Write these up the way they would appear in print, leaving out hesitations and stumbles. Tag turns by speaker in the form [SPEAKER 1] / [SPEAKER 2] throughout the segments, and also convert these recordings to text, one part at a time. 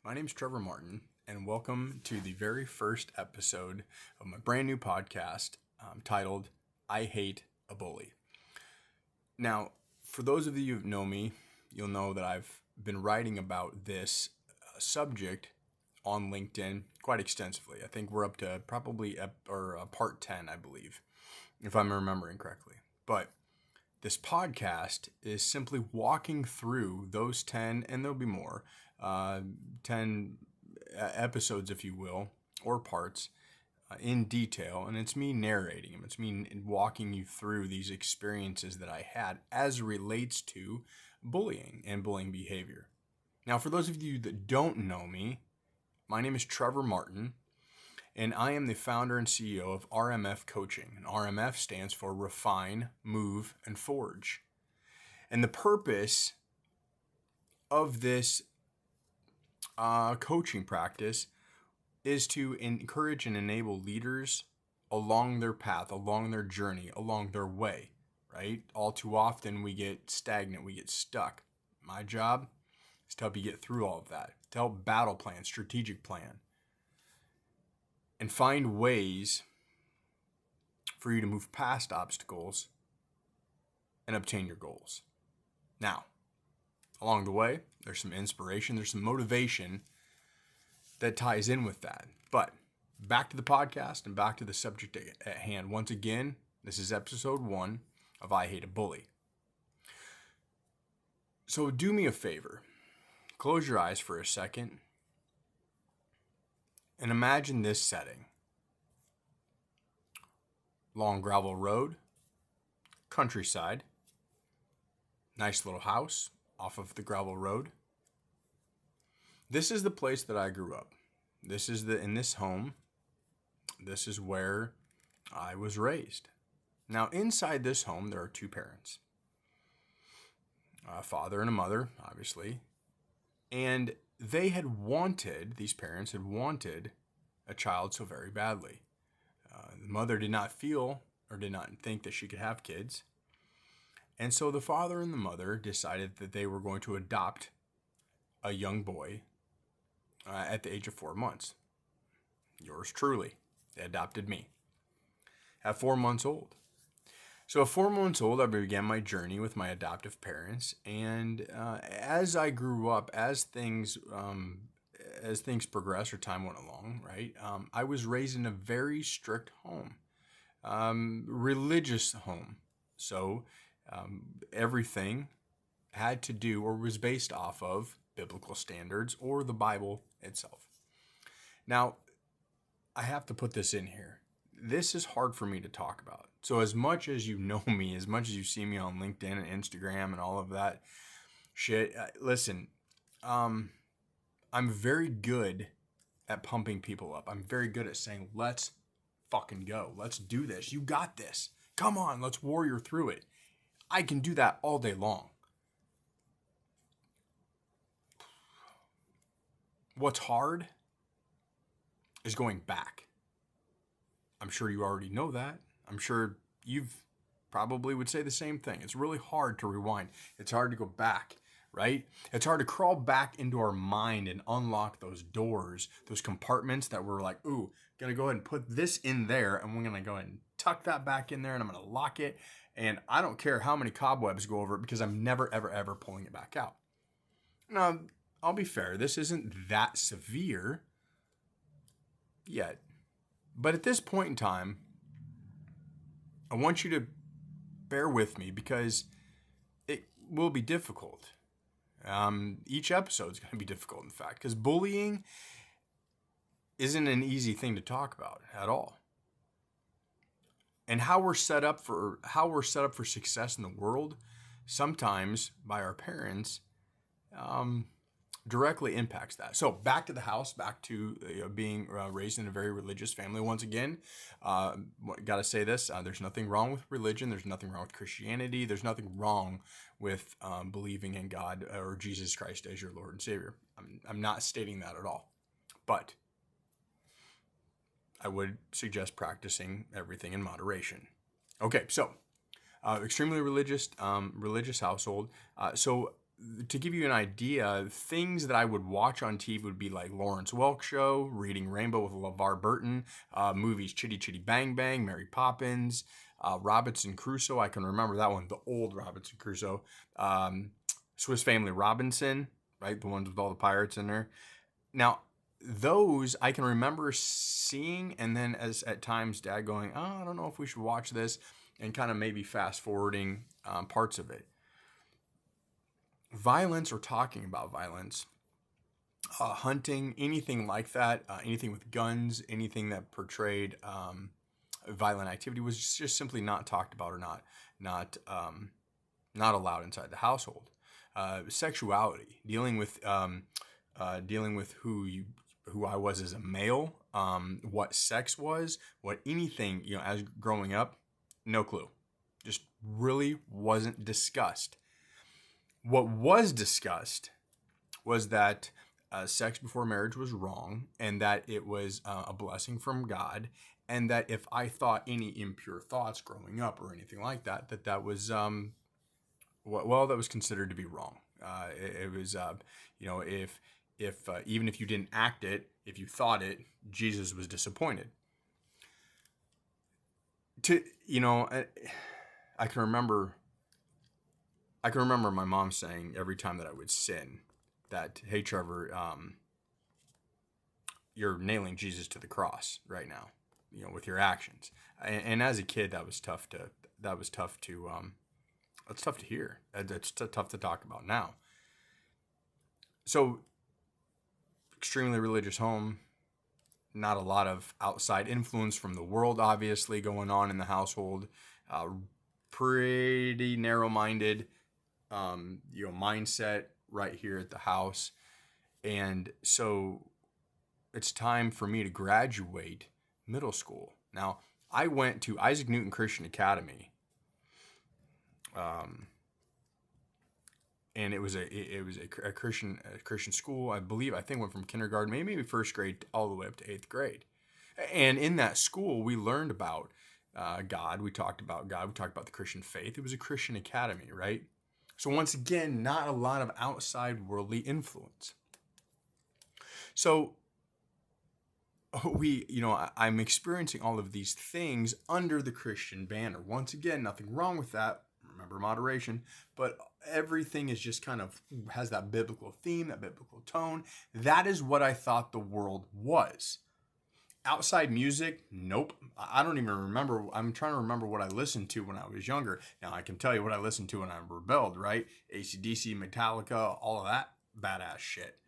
[SPEAKER 1] My name is Trevor Martin, and welcome to the very first episode of my brand new podcast titled I Hate a Bully. Now, for those of you who know me, you'll know that I've been writing about this subject on LinkedIn quite extensively. I think we're up to probably part 10, I believe, if I'm remembering correctly. But this podcast is simply walking through those 10, and there'll be more, 10 episodes, if you will, or parts in detail. And it's me narrating them. It's me walking you through these experiences that I had as relates to bullying and bullying behavior. Now, for those of you that don't know me, my name is Trevor Martin, and I am the founder and CEO of RMF Coaching. And RMF stands for Refine, Move, and Forge. And the purpose of this coaching practice is to encourage and enable leaders along their path, along their journey, along their way, right? All too often we get stagnant, we get stuck. My job is to help you get through all of that, to help battle plan, strategic plan, and find ways for you to move past obstacles and obtain your goals. Now, along the way, there's some inspiration, there's some motivation that ties in with that. But back to the podcast and back to the subject at hand. Once again, this is episode 1 of I Hate a Bully. So do me a favor. Close your eyes for a second and imagine this setting. Long gravel road, countryside, nice little house off of the gravel road. This is the place that I grew up. In this home, this is where I was raised. Now, inside this home, there are two parents, a father and a mother, obviously, and these parents had wanted a child so very badly. The mother did not feel or did not think that she could have kids. And so the father and the mother decided that they were going to adopt a young boy at the age of 4 months. Yours truly. They adopted me at 4 months old. So at 4 months old, I began my journey with my adoptive parents. And as I grew up, as things progressed or time went along, right, I was raised in a very strict home, religious home. So everything had to do or was based off of biblical standards or the Bible itself. Now, I have to put this in here. This is hard for me to talk about. So as much as you know me, as much as you see me on LinkedIn and Instagram and all of that shit, listen, I'm very good at pumping people up. I'm very good at saying, let's fucking go. Let's do this. You got this. Come on, let's warrior through it. I can do that all day long. What's hard is going back. I'm sure you already know that. I'm sure you've probably would say the same thing. It's really hard to rewind. It's hard to go back, right? It's hard to crawl back into our mind and unlock those doors, those compartments that we're like, ooh, gonna go ahead and put this in there, and we're gonna go ahead and tuck that back in there, and I'm gonna lock it, and I don't care how many cobwebs go over it because I'm never, ever, ever pulling it back out. Now, I'll be fair, this isn't that severe yet. But at this point in time, I want you to bear with me because it will be difficult. Each episode is going to be difficult, in fact, because bullying isn't an easy thing to talk about at all. And how we're set up for success in the world, sometimes by our parents, directly impacts that. So back to the house, back to being raised in a very religious family. Once again, got to say this, there's nothing wrong with religion. There's nothing wrong with Christianity. There's nothing wrong with believing in God or Jesus Christ as your Lord and Savior. I'm not stating that at all. But I would suggest practicing everything in moderation. Okay, so extremely religious household. So to give you an idea, things that I would watch on TV would be like Lawrence Welk Show, Reading Rainbow with LeVar Burton, movies Chitty Chitty Bang Bang, Mary Poppins, Robinson Crusoe. I can remember that one, the old Robinson Crusoe. Swiss Family Robinson, right? The ones with all the pirates in there. Now, those I can remember seeing, and then as at times Dad going, "Oh, I don't know if we should watch this," and kind of maybe fast forwarding parts of it. Violence or talking about violence, hunting, anything like that, anything with guns, anything that portrayed violent activity was just simply not talked about or not not allowed inside the household. Sexuality, dealing with who I was as a male, what sex was, what anything, as growing up, no clue. Just really wasn't discussed. What was discussed was that sex before marriage was wrong, and that it was a blessing from God, and that if I thought any impure thoughts growing up or anything like that, that was that was considered to be wrong. It was if even if you didn't act it, if you thought it, Jesus was disappointed. I can remember my mom saying every time that I would sin that, "Hey Trevor, you're nailing Jesus to the cross right now, with your actions." And as a kid, that's tough to hear. That's tough to talk about now. So, extremely religious home, not a lot of outside influence from the world, obviously, going on in the household. Pretty narrow-minded, mindset right here at the house. And so it's time for me to graduate middle school. Now, I went to Isaac Newton Christian Academy. And it was a Christian school. I think went from kindergarten, maybe first grade, all the way up to 8th grade. And in that school, we learned about God. We talked about God. We talked about the Christian faith. It was a Christian academy, right? So once again, not a lot of outside worldly influence. So I'm experiencing all of these things under the Christian banner. Once again, nothing wrong with that. Remember moderation, but everything is just kind of has that biblical theme, that biblical tone. That is what I thought the world was. Outside music, nope. I don't even remember. I'm trying to remember what I listened to when I was younger. Now, I can tell you what I listened to when I rebelled, right? AC/DC, Metallica, all of that badass shit.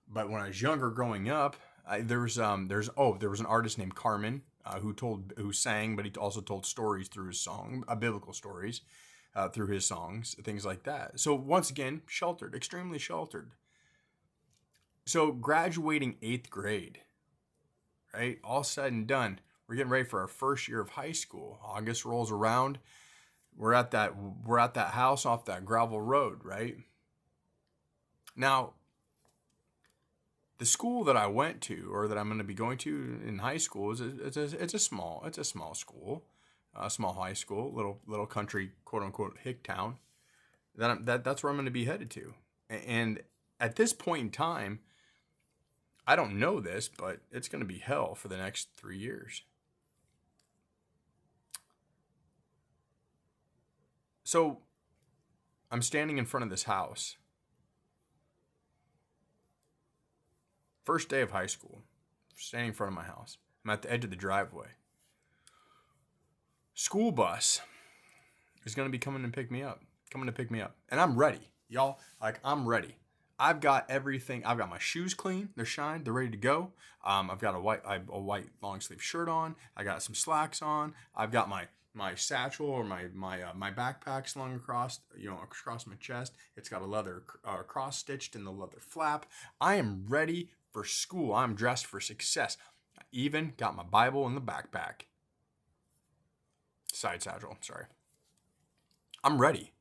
[SPEAKER 1] But when I was younger, growing up, there was an artist named Carmen who sang, but he also told stories through his song, biblical stories through his songs, things like that. So once again, sheltered, extremely sheltered. So graduating 8th grade, right? All said and done, we're getting ready for our first year of high school. August rolls around. We're at that house off that gravel road, right? Now, the school that I went to, or that I'm going to be going to in high school, it's a small school, a small high school, little country, quote unquote, hick town. That's where I'm going to be headed to. And at this point in time, I don't know this, but it's going to be hell for the next 3 years. So I'm standing in front of this house. First day of high school, standing in front of my house. I'm at the edge of the driveway. School bus is going to be coming to pick me up. And I'm ready, y'all. Like, I'm ready. I've got everything. I've got my shoes clean. They're shined. They're ready to go. I've got a white long sleeve shirt on. I got some slacks on. I've got my satchel or my backpack slung across my chest. It's got a leather cross stitched in the leather flap. I am ready for school. I'm dressed for success. I even got my Bible in the backpack. Side satchel, sorry. I'm ready.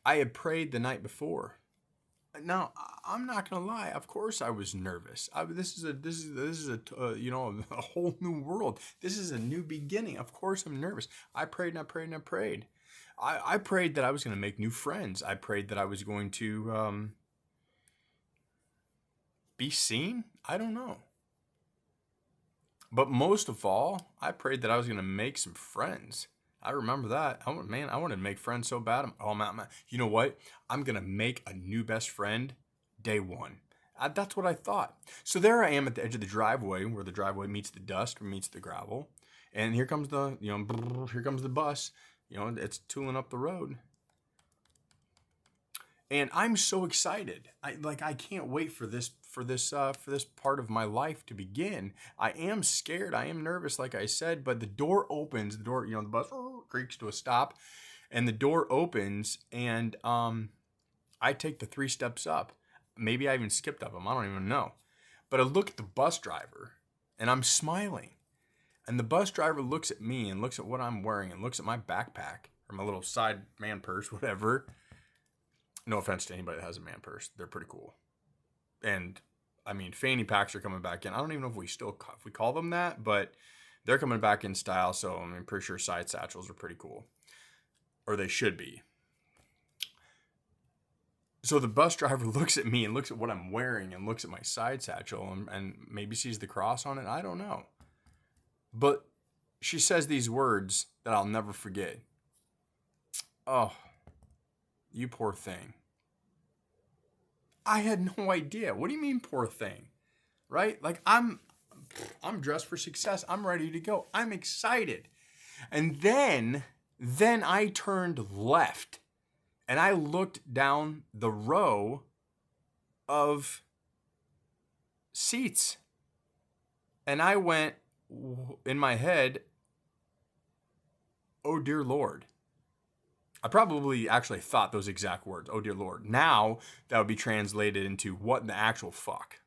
[SPEAKER 1] I had prayed the night before. Now, I'm not gonna lie. Of course, I was nervous. This is a whole new world. This is a new beginning. Of course, I'm nervous. I prayed and I prayed and I prayed. I prayed that I was going to make new friends. I prayed that I was going to be seen. I don't know. But most of all, I prayed that I was going to make some friends. I remember that. I wanted to make friends so bad. You know what? I'm going to make a new best friend day one. That's what I thought. So there I am at the edge of the driveway where the driveway meets the dust or meets the gravel. And here comes here comes the bus. It's tooling up the road. And I'm so excited. I can't wait for this part of my life to begin. I am scared. I am nervous, like I said, but the door opens. The bus creaks to a stop, and the door opens, and I take the 3 steps up. Maybe I even skipped up them. I don't even know. But I look at the bus driver, and I'm smiling. And the bus driver looks at me and looks at what I'm wearing and looks at my backpack or my little side man purse, whatever. No offense to anybody that has a man purse. They're pretty cool. And, I mean, fanny packs are coming back in. I don't even know if we call them that, but they're coming back in style. So, I'm pretty sure side satchels are pretty cool. Or they should be. So the bus driver looks at me and looks at what I'm wearing and looks at my side satchel and maybe sees the cross on it. I don't know. But she says these words that I'll never forget. Oh, you poor thing. I had no idea. What do you mean, poor thing? Right? Like I'm dressed for success. I'm ready to go. I'm excited. And then I turned left and I looked down the row of seats. And I went in my head, oh dear Lord. I probably actually thought those exact words, oh dear Lord. Now that would be translated into what in the actual fuck.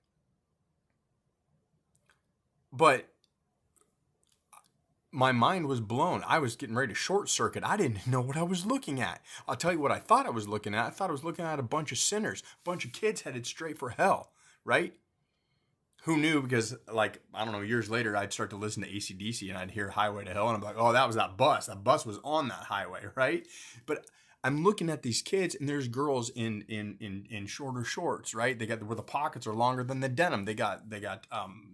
[SPEAKER 1] But my mind was blown. I was getting ready to short circuit. I didn't know what I was looking at. I'll tell you what I thought I was looking at. I thought I was looking at a bunch of sinners, a bunch of kids headed straight for hell, right? Who knew? Because, I don't know, years later, I'd start to listen to AC/DC and I'd hear Highway to Hell. And I'm like, oh, that was that bus. That bus was on that highway, right? But I'm looking at these kids and there's girls in shorter shorts, right? They got where the pockets are longer than the denim. They got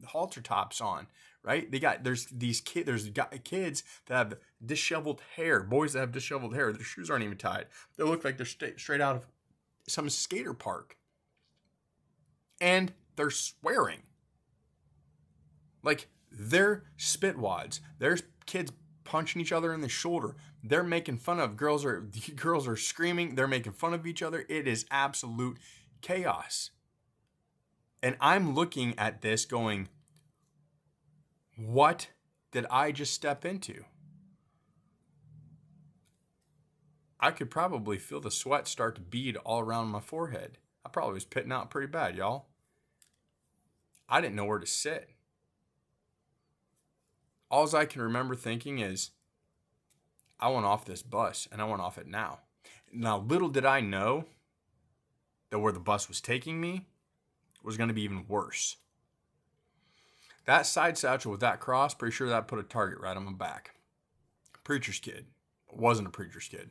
[SPEAKER 1] halter tops on, right? There's kids that have disheveled hair, boys that have disheveled hair. Their shoes aren't even tied. They look like they're straight out of some skater park. And they're swearing. Like, they're spitwads. There's kids punching each other in the shoulder. They're making fun of girls are screaming. They're making fun of each other. It is absolute chaos. And I'm looking at this going, what did I just step into? I could probably feel the sweat start to bead all around my forehead. I probably was pitting out pretty bad, y'all. I didn't know where to sit. All I can remember thinking is, I want off this bus, and I want off it now. Now, little did I know that where the bus was taking me was going to be even worse. That side satchel with that cross, pretty sure that put a target right on my back. Preacher's kid. Wasn't a preacher's kid.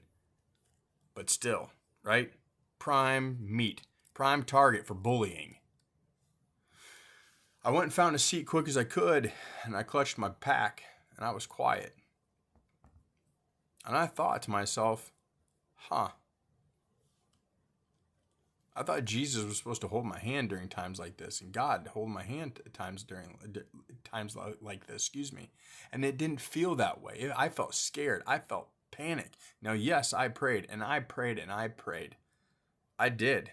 [SPEAKER 1] But still, right? Prime meat. Prime target for bullying. I went and found a seat quick as I could, and I clutched my pack, and I was quiet. And I thought to myself, I thought Jesus was supposed to hold my hand during times like this, and God hold my hand at times like this, And it didn't feel that way. I felt scared. I felt panic. Now, yes, I prayed, and I prayed, and I prayed. I did.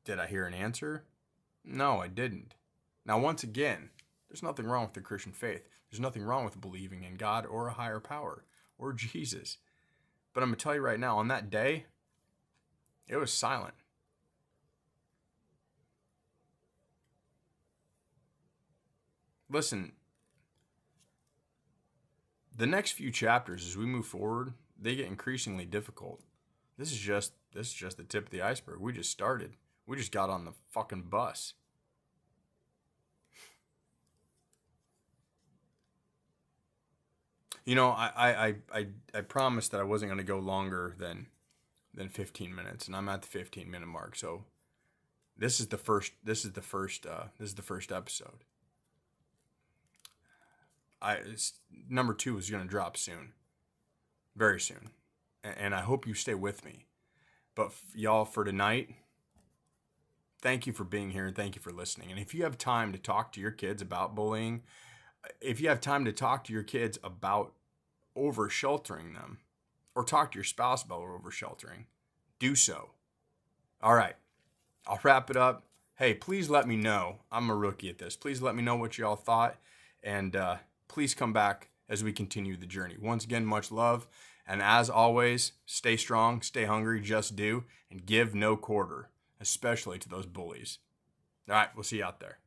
[SPEAKER 1] Did I hear an answer? No, I didn't. Now, once again, there's nothing wrong with the Christian faith. There's nothing wrong with believing in God or a higher power or Jesus. But I'm going to tell you right now, on that day, it was silent. Listen, the next few chapters as we move forward, they get increasingly difficult. This is just the tip of the iceberg. We just started. We just got on the fucking bus. I promised that I wasn't going to go longer than 15 minutes, and I'm at the 15-minute mark. So this is the first episode. Number 2 is going to drop soon, very soon, and I hope you stay with me. But y'all, for tonight, thank you for being here and thank you for listening. And if you have time to talk to your kids about bullying, if you have time to talk to your kids about over sheltering them, or talk to your spouse about over sheltering, do so. All right, I'll wrap it up. Hey, please let me know. I'm a rookie at this. Please let me know what y'all thought, and please come back as we continue the journey. Once again, much love, and as always, stay strong, stay hungry, just do, and give no quarter, especially to those bullies. All right, we'll see you out there.